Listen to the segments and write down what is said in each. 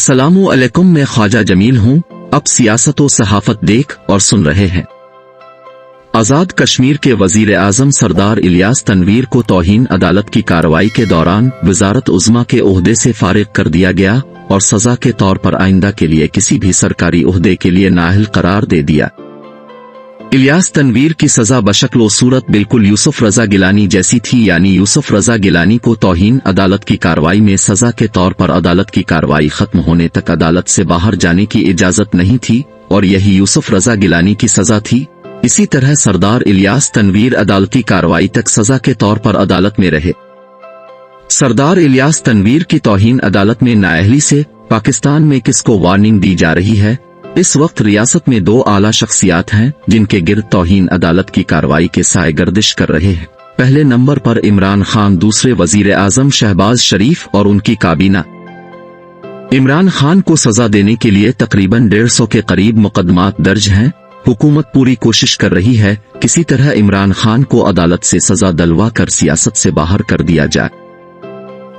अस्सलामु अलैकुम, मैं ख्वाजा जमील हूँ। अब सियासत व सहाफत देख और सुन रहे हैं। आजाद कश्मीर के वजीर आजम सरदार इलियास तनवीर को तौहीन अदालत की कार्रवाई के दौरान वजारत उज़्मा के ओहदे से फारिग कर दिया गया और सजा के तौर पर आइंदा के लिए किसी भी सरकारी ओहदे के लिए नाअहल करार दे दिया। इलियास तनवीर की सजा बशक्ल व सूरत बिल्कुल यूसुफ रजा गिलानी जैसी थी, यानी यूसुफ रजा गिलानी को तौहीन अदालत की कार्रवाई में सजा के तौर पर अदालत की कार्रवाई खत्म होने तक अदालत से बाहर जाने की इजाजत नहीं थी और यही यूसुफ रजा गिलानी की सजा थी। इसी तरह सरदार इलियास तनवीर अदालती कार्रवाई तक सजा के तौर पर अदालत में रहे। सरदार इलियास तनवीर की तौहीन अदालत में नाअहली से पाकिस्तान में किसको वार्निंग दी जा रही है? इस वक्त रियासत में दो आला शख्सियात हैं जिनके गिर्द तौहीन अदालत की कार्रवाई के साए गर्दिश कर रहे हैं। पहले नंबर पर इमरान खान, दूसरे वजीर आजम शहबाज शरीफ और उनकी काबीना। इमरान खान को सजा देने के लिए तकरीबन 150 के करीब मुकदमात दर्ज हैं। हुकूमत पूरी कोशिश कर रही है किसी तरह इमरान खान को अदालत से सजा दिलवा कर सियासत से बाहर कर दिया जाए।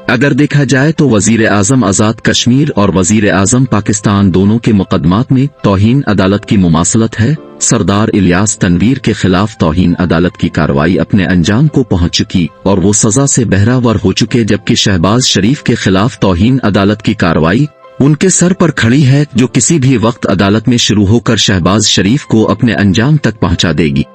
अगर देखा जाए तो वजीर आजम आजाद कश्मीर और वजीर आजम पाकिस्तान दोनों के मुकदमात में तौहीन अदालत की मुमासलत है। सरदार इलियास तनवीर के खिलाफ तौहीन अदालत की कार्रवाई अपने अंजाम को पहुंच चुकी और वो सजा से बहरावर हो चुके, जबकि शहबाज शरीफ के खिलाफ तौहीन अदालत की कार्रवाई उनके सर पर खड़ी है, जो किसी भी वक्त अदालत में शुरू होकर शहबाज शरीफ को अपने अंजाम तक पहुंचा देगी।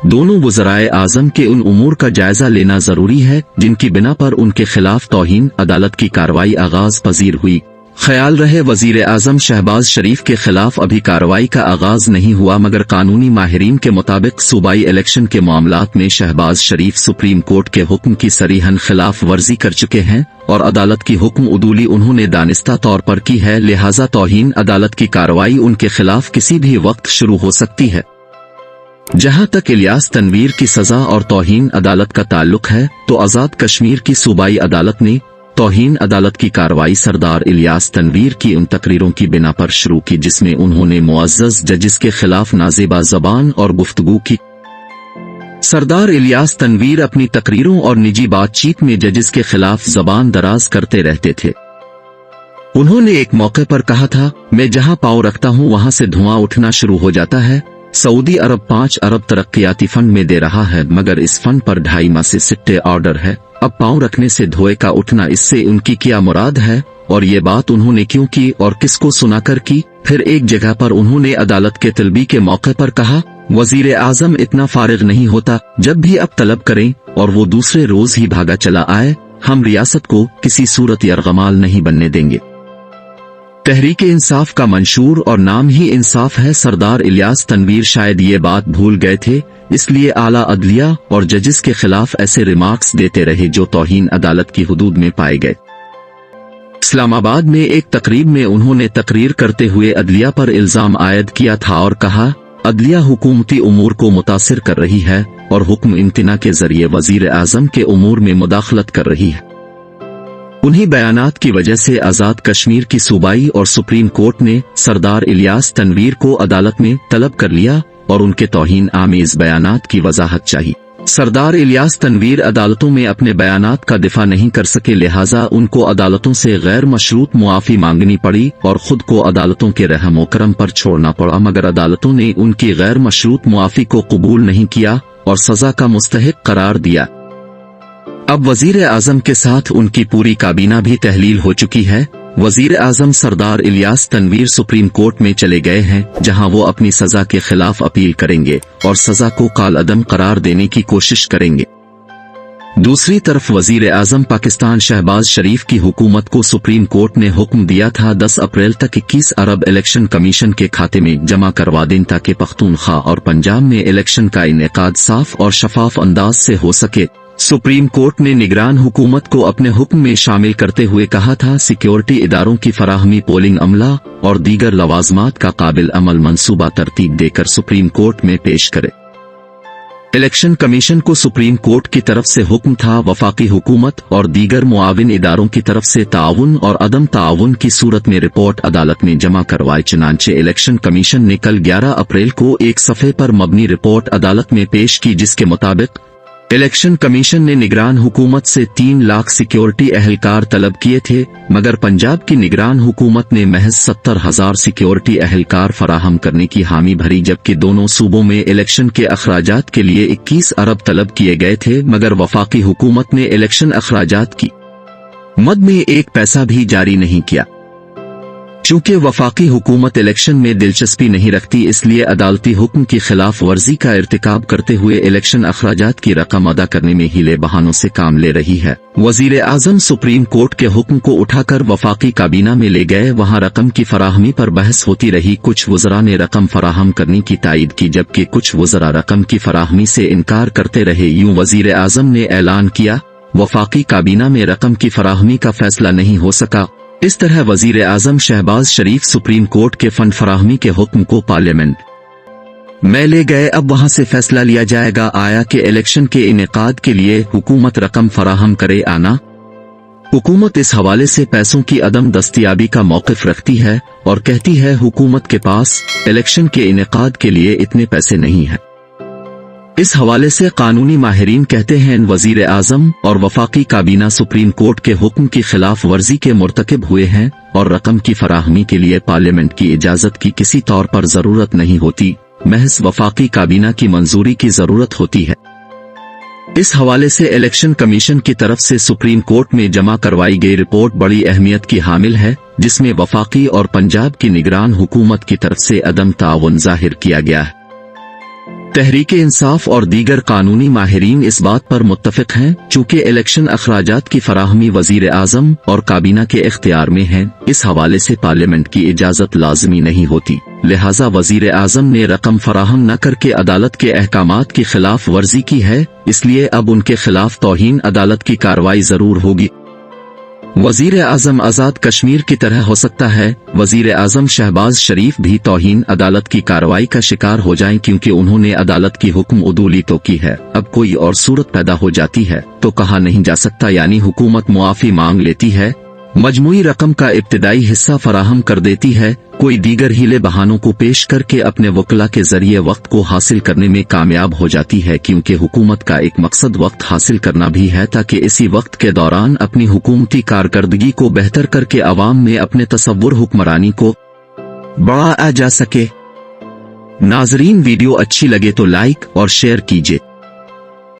दोनों वज़राए आज़म के उन उमूर का जायजा लेना जरूरी है जिनकी बिना पर उनके खिलाफ तौहीन अदालत की कार्रवाई आगाज पजीर हुई। ख्याल रहे वजीर आजम शहबाज शरीफ के खिलाफ अभी कार्रवाई का आगाज नहीं हुआ, मगर कानूनी माहिरीन के मुताबिक सूबाई इलेक्शन के मामलात में शहबाज शरीफ सुप्रीम कोर्ट के हुक्म की सरीहन खिलाफ वर्जी कर चुके हैं और अदालत की हुक्म उदूली उन्होंने दानिस्ता तौर पर की है। लिहाजा तौहीन अदालत की कार्रवाई उनके खिलाफ किसी भी वक्त शुरू हो सकती है। जहां तक इलियास तनवीर की सजा और तौहीन अदालत का ताल्लुक है तो आजाद कश्मीर की सूबाई अदालत ने तौहीन अदालत की कार्रवाई सरदार इलियास तनवीर की उन तकरीरों की बिना पर शुरू की जिसमें उन्होंने मुअज़्ज़ज़ जजिस के खिलाफ नाज़ेबा ज़बान और गुफ्तगू की। सरदार इलियास तनवीर अपनी तकरीरों और निजी बातचीत में जजिस के खिलाफ ज़बान दराज करते रहते थे। उन्होंने एक मौके पर कहा था, मैं जहां पाँव रखता हूं वहां से धुआं उठना शुरू हो जाता है। सऊदी अरब 5 अरब तरक्कियाती फंड में दे रहा है, मगर इस फंड पर 2.5 माह से सिट्टे ऑर्डर है। अब पाँव रखने से धुएं का उठना, इससे उनकी क्या मुराद है और ये बात उन्होंने क्यों की और किसको सुनाकर की? फिर एक जगह पर उन्होंने अदालत के तलबी के मौके पर कहा, वजीर आजम इतना फारिग नहीं होता, जब भी अब तलब करें और वो दूसरे रोज ही भागा चला आए। हम रियासत को किसी सूरत यरगमाल नहीं बनने देंगे। तहरीक इंसाफ का मंशूर और नाम ही इंसाफ है। सरदार इलियास तनवीर शायद ये बात भूल गए थे, इसलिए आला अदलिया और जजिस के खिलाफ ऐसे रिमार्क्स देते रहे जो तौहीन अदालत की हुदूद में पाए गए। इस्लामाबाद में एक तकरीब में उन्होंने तकरीर करते हुए अदलिया पर इल्जाम आयद किया था और कहा, अदलिया हुकूमती उमूर को मुतासिर कर रही है और हुक्म इम्तिना के जरिए वजीर आजम के उमूर में मुदाखलत कर रही है। उन्हीं बयानात की वजह से आजाद कश्मीर की सूबाई और सुप्रीम कोर्ट ने सरदार इलियास तनवीर को अदालत में तलब कर लिया और उनके तौहीन आमेज बयानात की वजाहत चाहिए। सरदार इलियास तनवीर अदालतों में अपने बयानात का दिफा नहीं कर सके, लिहाजा उनको अदालतों से गैर मशरूत मुआफी मांगनी पड़ी और खुद को अदालतों के रहम करम पर छोड़ना पड़ा, मगर अदालतों ने उनकी गैर मशरूत मुआफी को कबूल नहीं किया और सजा का मुस्तहिक करार दिया। अब वजीर आजम के साथ उनकी पूरी काबीना भी तहलील हो चुकी है। वजीर आजम सरदार इलियास तनवीर सुप्रीम कोर्ट में चले गए हैं, जहां वो अपनी सजा के खिलाफ अपील करेंगे और सजा को कालअदम करार देने की कोशिश करेंगे। दूसरी तरफ वजीर आजम पाकिस्तान शहबाज शरीफ की हुकूमत को सुप्रीम कोर्ट ने हुक्म दिया था 10 अप्रैल तक 21 अरब इलेक्शन कमीशन के खाते में जमा करवा दें ताकि पख्तूनख्वा और पंजाब में इलेक्शन का इनेकाद साफ और शफाफ अंदाज से हो सके। सुप्रीम कोर्ट ने निगरान हुकूमत को अपने हुक्म में शामिल करते हुए कहा था, सिक्योरिटी इदारों की फराहमी, पोलिंग अमला और दीगर लवाजमात का काबिल अमल मंसूबा तरतीब देकर सुप्रीम कोर्ट में पेश करे। इलेक्शन कमीशन को सुप्रीम कोर्ट की तरफ से हुक्म था वफाकी हुकूमत और दीगर मुआविन इदारों की तरफ से ताउन और अदम ताउन की सूरत में रिपोर्ट अदालत में जमा करवाए। चुनांचे इलेक्शन कमीशन ने कल 11 अप्रैल को एक सफ़े पर मबनी रिपोर्ट अदालत में पेश की, जिसके मुताबिक इलेक्शन कमीशन ने निगरान हुकूमत से 3 लाख सिक्योरिटी अहलकार तलब किए थे, मगर पंजाब की निगरान हुकूमत ने महज 70,000 सिक्योरिटी अहलकार फराहम करने की हामी भरी, जबकि दोनों सूबों में इलेक्शन के अखराजात के लिए 21 अरब तलब किए गए थे, मगर वफाकी हुकूमत ने इलेक्शन अखराजात की मद में 1 पैसा भी जारी नहीं किया। चूंकि वफाकी हुकूमत इलेक्शन में दिलचस्पी नहीं रखती, इसलिए अदालती हुक्म की खिलाफ वर्जी का इर्तिकाब करते हुए इलेक्शन अखराजात की रकम अदा करने में हीले बहानों से काम ले रही है। वजीर आजम सुप्रीम कोर्ट के हुक्म को उठाकर वफाकी काबीना में ले गए, वहां रकम की फराहमी पर बहस होती रही। कुछ वज़रा ने रकम फराहम करने की तायद की, जबकि कुछ वज़रा रकम की फराहमी से इनकार करते रहे। यूं वजीर आजम ने ऐलान किया, वफाकी काबीना में रकम की फराहमी का फैसला नहीं हो सका। इस तरह वजीर आजम शहबाज शरीफ सुप्रीम कोर्ट के फंड फराहमी के हुक्म को पार्लियामेंट में ले गए। अब वहां से फैसला लिया जाएगा आया कि इलेक्शन के इनेकाद के लिए हुकूमत रकम फराहम करे आना। हुकूमत इस हवाले से पैसों की अदम दस्तयाबी का मौक़िफ़ रखती है और कहती है हुकूमत के पास इलेक्शन के इनेकाद के लिए इतने पैसे नहीं हैं। इस हवाले से कानूनी माहिरीन कहते हैं वजीर आजम और वफाकी काबीना सुप्रीम कोर्ट के हुक्म की खिलाफ वर्जी के मुर्तकिब हुए हैं और रकम की फराहमी के लिए पार्लियामेंट की इजाजत की किसी तौर पर जरूरत नहीं होती, महज वफाकी काबीना की मंजूरी की जरूरत होती है। इस हवाले से इलेक्शन कमीशन की तरफ से सुप्रीम कोर्ट में जमा करवाई गई रिपोर्ट बड़ी अहमियत की हामिल है, जिसमें वफाकी और पंजाब की निगरान हुकूमत की तरफ से अदम ताउन जाहिर किया गया है। तहरीक इंसाफ और दीगर कानूनी माहिरीन इस बात पर मुत्तफिक हैं, चूंकि इलेक्शन अखराजात की फराहमी वजीर आजम और काबीना के इख्तियार में है, इस हवाले से पार्लियामेंट की इजाजत लाजमी नहीं होती। लिहाजा वजीर आजम ने रकम फराहम न करके अदालत के अहकामात की खिलाफ वर्जी की है, इसलिए अब उनके खिलाफ तौहीन अदालत की कार्रवाई जरूर होगी। वजीर आजम आजाद कश्मीर की तरह हो सकता है वजीर आजम शहबाज शरीफ भी तौहीन अदालत की कार्रवाई का शिकार हो जाएं, क्योंकि उन्होंने अदालत की हुक्म उदूली तो की है। अब कोई और सूरत पैदा हो जाती है तो कहा नहीं जा सकता, यानी हुकूमत मुआफी मांग लेती है, मजमूई रकम का इब्तिदाई हिस्सा फराहम कर देती है, कोई दीगर हीले बहानों को पेश करके अपने वकला के जरिए वक्त को हासिल करने में कामयाब हो जाती है, क्योंकि हुकूमत का एक मकसद वक्त हासिल करना भी है, ताकि इसी वक्त के दौरान अपनी हुकूमती कारकर्दगी को बेहतर करके अवाम में अपने तसव्वुर हुक्मरानी को बढ़ाया जा सके। नाजरीन, वीडियो अच्छी लगे तो लाइक और शेयर कीजिए।